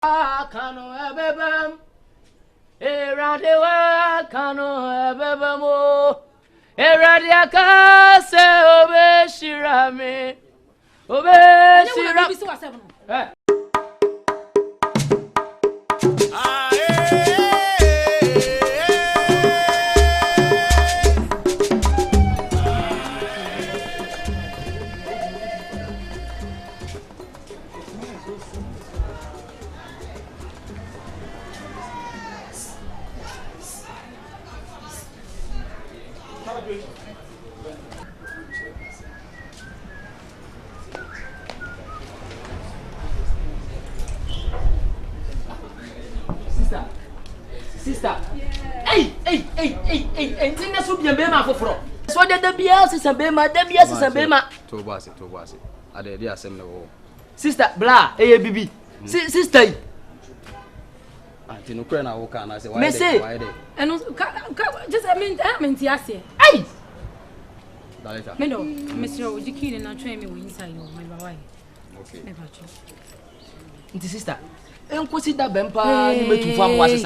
Kano ebebem Eradewa kano ebebemo Eradiaka se obeshirame Obeshirame Sister. Hey, anything that should be a bema for fro. So that the BS is a bema, the BS is a bema. Tobasi. Are they assembly? Sister, blah, ABB. Sister. Auntie Ukraine, who can I say, why they? And just I mean, Tiasia. Hey! Mendo, Mr. Ojiki and I train me inside my wife. Okay. Sister, and consider Bempa, you make you from was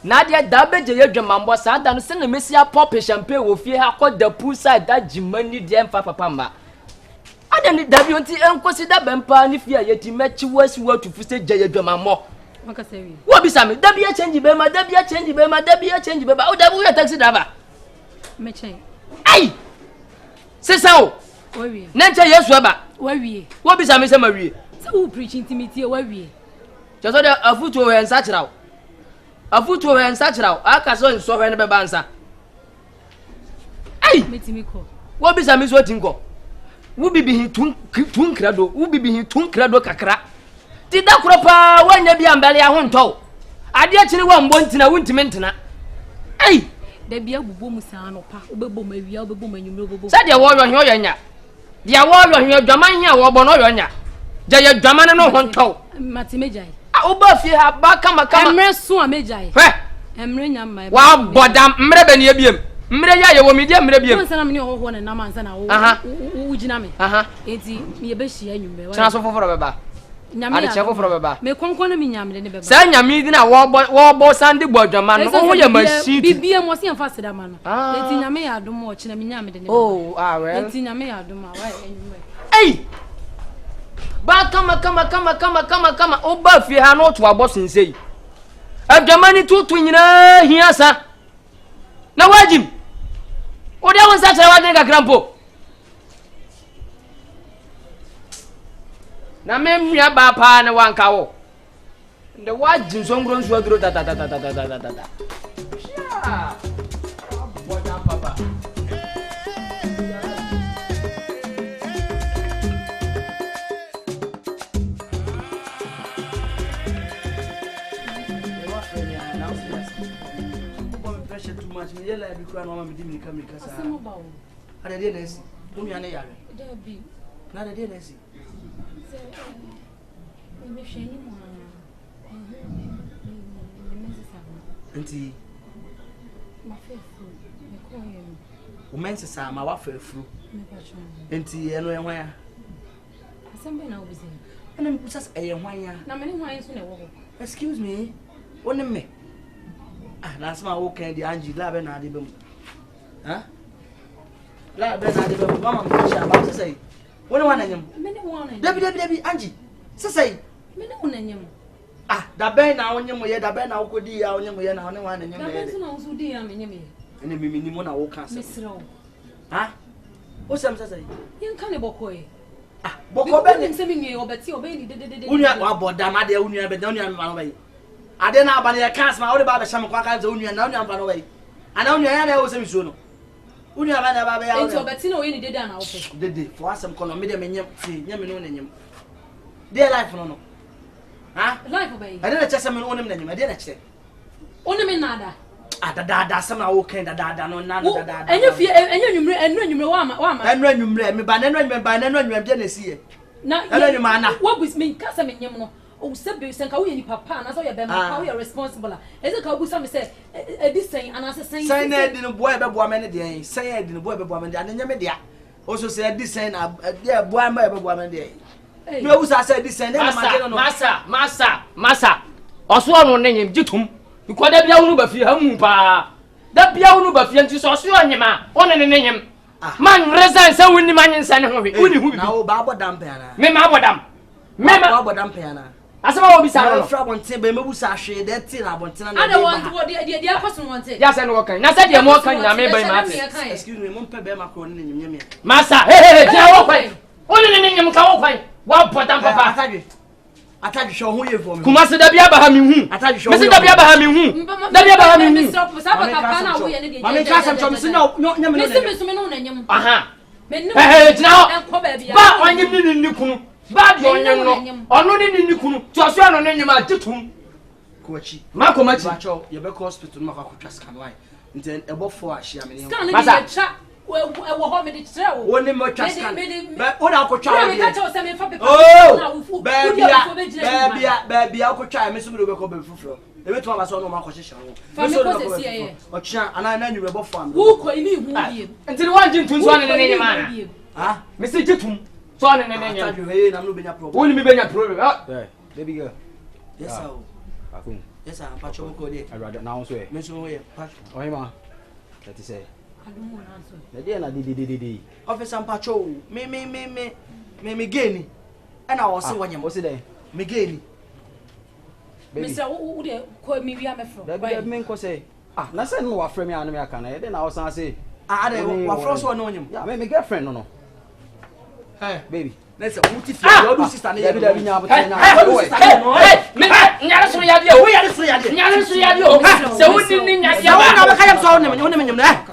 Nadia Dabe, your Jamamba, sat and send a Messia pop champagne with fear how called the poolside that Jimmy Jam Papa Pamba. I don't need W and consider Bempa if you are yet to match you was what to say Jay Jamamo. What be some? There be a change, Bema, there be a change, Bema, there be a change, Bema, oh, there will be a taxi driver. Meche. Aye! Say so. Where we? Nature, yes, Webber. Where we? What be some Miss Marie? So who preaching to me, where we? Just a foot over and such out. A foot over and such out. I can so and so and a bansa. Aye! What be some Miss Wattingo? Who be being tun crado? Who be being tun crado cacra? Did that crop when you be on belly? I won't tell. I did actually want in a winter maintenance. Aye! There be a boom sound or pack, boom, maybe I'll be boom and you know. Said your war on your yanya. The award on your Jamania or Bonoyana. Jay Jamana no one told. Matimejai. I will buff you have back come a camera soon, Majai. I'm ringing my wow, Bodam, Mrebenebium. Mreya, you will medium Rebium. I'm your one and Naman and Ujinami. It's me a beshi and you may transfer for a bar. Yammy, chapel for a bar. May conquer me yam. Sanya meeting a war boss and the Bojaman. Oh, you must see. Be a more faster than man. It's in a may I do more chinamina. Oh, ah, well, it's in a may I do my way. Hey! But come. Oh, Buffy, I know to our boss and say. I've the money to twin here, sir. Now, why, Jim? What that was such a grandpa? Now, ma'am, you are Papa and one cow. The white Jim's own grown swagger. What up, Papa? Too much, me like because no man didn't come because I didn't see. Who you are? There be not a dinner. See, auntie, my faithful, woman says I'm a waffle fruit. Auntie, and where? Something I was in. And I'm just a wire. Now, many wines in a walk. Excuse me, one of me. That's my old candy, Angie, Laben Adibum. Huh? Laben Adibum, Mamma, about to say. What do I name? Many one, Debbie, Angie. So say, many one in him. The band now on your the band now could be out on your one and your also dear, and the minimum I will cancel. Miss Row. Huh? What's some say? Young cannibal boy. Boko Ben sending you, but your baby did it. Unia, what Damade, Unia, but don't you run away? I didn't have any accounts, my old about the Shamaquakas, Unia, and now run away. And only I was a soon. Unia, but you know, any day down. Did it for some column, medium and yam, dear life, no. Huh? Life obey. I didn't just summon on him, I didn't say. Only nada. At the dada, somehow walking the dada, no, none of the dada. And you fear, and you know, and when you blame me, but then when you didn't see it. Now, you man, what was me, Cassam and Yamo? Oh, Sabu, Sankawi, Papa, and I saw your baby, how you are responsible. As a cow, some say, this saying, and as a saying, say, I didn't boy a woman, day, say, I didn't boy a woman, and then media. Also said this saying, dear boy, my woman, day. You always said this saying, Massa. oso ono ne nyem gitum because da bia unu ba fi ha mu pa da bia unu ba fi nti so oso onyema one ne nyem man resign say woni man nsa ne ho hwe woni hu bi na wo ba abodam pe ana me ma abodam me ma abodam pe ana asema wo bi sa no fra bonte be mebu sa hwe de ti na bonte na ada want de akoso wonte ya say no kan na say de mo kan na me ban ma excuse me mo pe be ma ko ne nyem nyem masa hey ja wo kwan one ne nyem ka wo kwan wa bodam papa Atadwe show ho ye for me Kumasi da bia ba ha mi hu Atadwe show me da bia ba ha mi hu da bia ba ha mi hu mame ka sam chom se no nyam no na nyam aha jina ba onyem ni kunu ba de onyem no ono ni kunu to so ano ne nyem a titum kochi ma komachi ba cho ye be hospital ma kwatwa scan why nten ebo fo a hia me ne masa wo ho me de kire wo woni mo twa scan be wo na kwatwa me ka cho se me fa pepa na wufu bebia kwatwa me so me be ko be fufuro ebe to ma so no ma kwahye wo fa me ko se sie o chia ana na nyu be fo am wo ko imi hu bie nti wa nji ntun so ane ne nyem ana ha me se gitum so ane ne nyem Atadwe hey na no benya problem woni mi benya problem baby girl yes sir akun yes sir pa cho ko de arada na so e me so ye pa ohima that is adumo na so na dia na di officer pa cho me geni ana wo se wanyam o se dey me geni me se wo de ko mi wi amefro baby me nko say na say no wa frame ya no me aka na e dey na wo san say ade wa fro so no wanyam ya me girlfriend no hey baby let's say wo ti fi you do sister na baby baby nya abotanya me nyare so ya de wo ya de so ya de nyare so ya de o se woni ni nya de ba na ba ka jam so ne me nyam na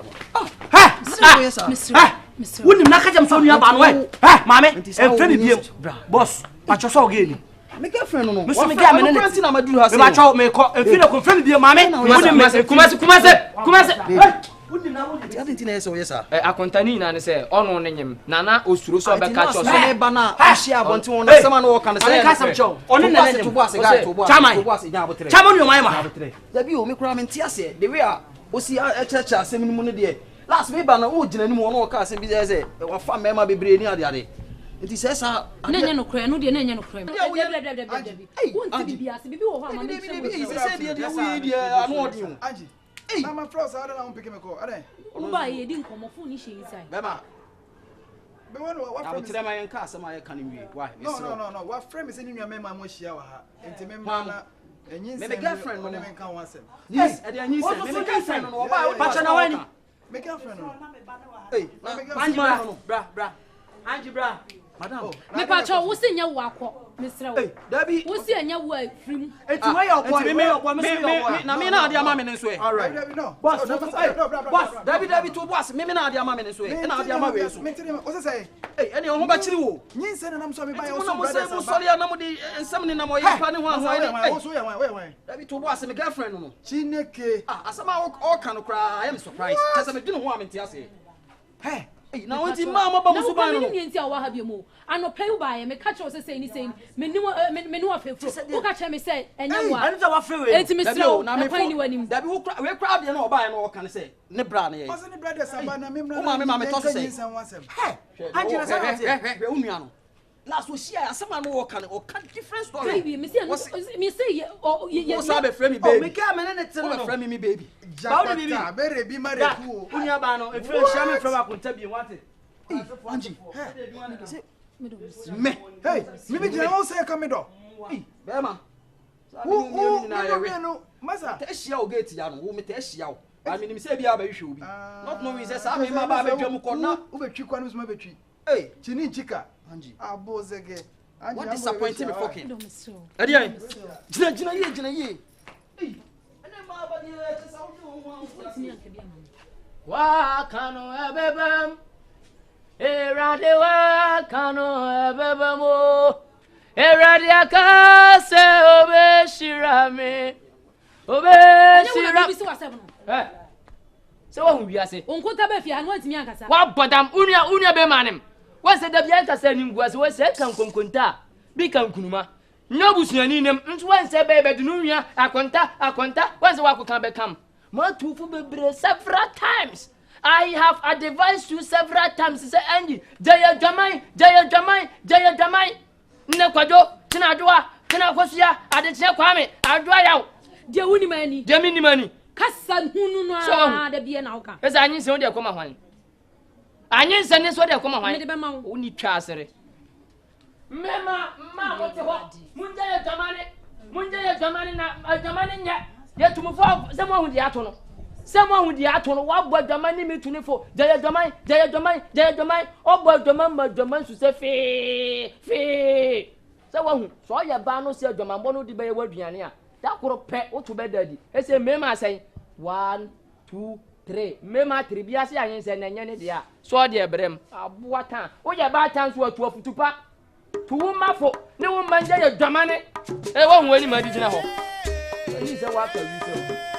Wouldn't knock at him so near Banway. Mammy, and Freddy Beam, boss, but your soul gave me. My girlfriend, no, Mr. McGammon, and I'm do has my child may call and feel a confirmed dear mammy. Kumasi. Yes, sir. Akontani na ne say ono ne nyem nana osuro so be ka cho so me bana ahia abonte won na sama no kan say ka sam cho oni na ne to boss guy to boss nya abotre chama no mai ma da bi o me kura me ntiase the way a osi echecha asem ni mu ne de last me ba na o gina ni mu ono ka asem bi say wa fa mema bebre ni ade nti say sa na nya no kra no de na nya no kra won ti bi ase bibi wo ho ama me say de wo de anu odi o Angie Mama Frost, I don't know pick me call. Uba ye din komo fu ni she inside. Bema. Be one what friend is my car some I can we. Why? No. What friend is in your mema mo shia wa ha. Enti me mama enyin me girlfriend no me kan wasem. Yes, e dey enyin say me girlfriend no oba we pacha na wani. Me girlfriend no. Hey, Angie bra. Angie bra. Madam. Me pacha wo se nya wo akọ. Mr. Hey, Dabi. Wo se nya wo afrim. Enti why your boy? Me na me na ade ama me nso e. All right. No. Boss, Dabi to boss. Me na ade ama me nso e. Na ade ama we so. Me tell you, what say? Hey, any o ho ba chiri wo. Nyin say na so me buy also brothers. Mo sori na mo di ensam ni na mo ye pa ni ho ho. So why? Dabi to boss me girlfriend no. Chineke. Asama o kan kra, I am surprised. Tell me dinu ho am ntiase. Hey. Na wonti mama ba musu ba no. Na ni nti a wa ha bi mu. Ano play u ba ye me catch us say ni me ni afefro. Wo catch me say enya wa. Ani za wa free we. Enti me slow na me kwan ni wani mu. Dabi we crowd de na oba no kan say ne bra na ye. What's the brothers aba na me mama to say. Hey. Angie na say. We unua no. Last we share asema no o kan different story. Baby, me say ye What's up friend me baby? Me ka me ne tell no. Friend me baby. Ba baby. Bere bi mare ku. Unia ba no, e friend share me from akonta bi wante. Angie. Me. Hey, me be jina won say come do. Bema. Who no masa. Te ehia o gate ya no, wo me te ehia o. Ba me nim say bia ba hwe obi. Not knowing say sa me ma ba ba dwam ko na. Wo betwi kwa no so ma betwi. Hey, chini chika. Angie. Abozege. Angie. What disappointed me fucking. Adi ai. Gina ye. Hey. Wa kanu ebebem. Erade wa kanu ebebem o. Erade akase obeshirame. Eh. So wa hu wiase. Onkuta be fi anu atimi ankasa. Wa bodam unia be manem. Wa se da bia kasa nim guase wa se kan konkonta. Bi kan kunuma. Nyabusuani nem nso wan se be be dunu nua akonta wan se wa kokan be kam. Ma tufu bebre several times. I have advised you several times say Angie, Jaya Jamai. Ne kwado, tina doa, tena kosia ade kye kwame adwa yawo de wuni mani de mi ni mani kasa hunu no a de bia na oka esa anyi se wo de koma hwan anyi se ne so de koma hwan me de be ma wo ni twa asere mema ma mo te ho munje ye jamane na jamane nya ye tumufo se mo hu de ato no se mo hu de ato no wa bo jamane mi tunifo je ye jamane o bo jamane ma jamane su se fe se wa hu so ye ba no se jamane bo no di be ye waduane a da koro pe o to be dadi e se mema asen 1 2 3 mema 3 bia se ayen se na nya ne de a so de ebrem aboa tan o ye ba tan so atu afutupa tuwumafo ne wo manje ye dwamane e wo hwani ma di gina ho ni se wa ka wi se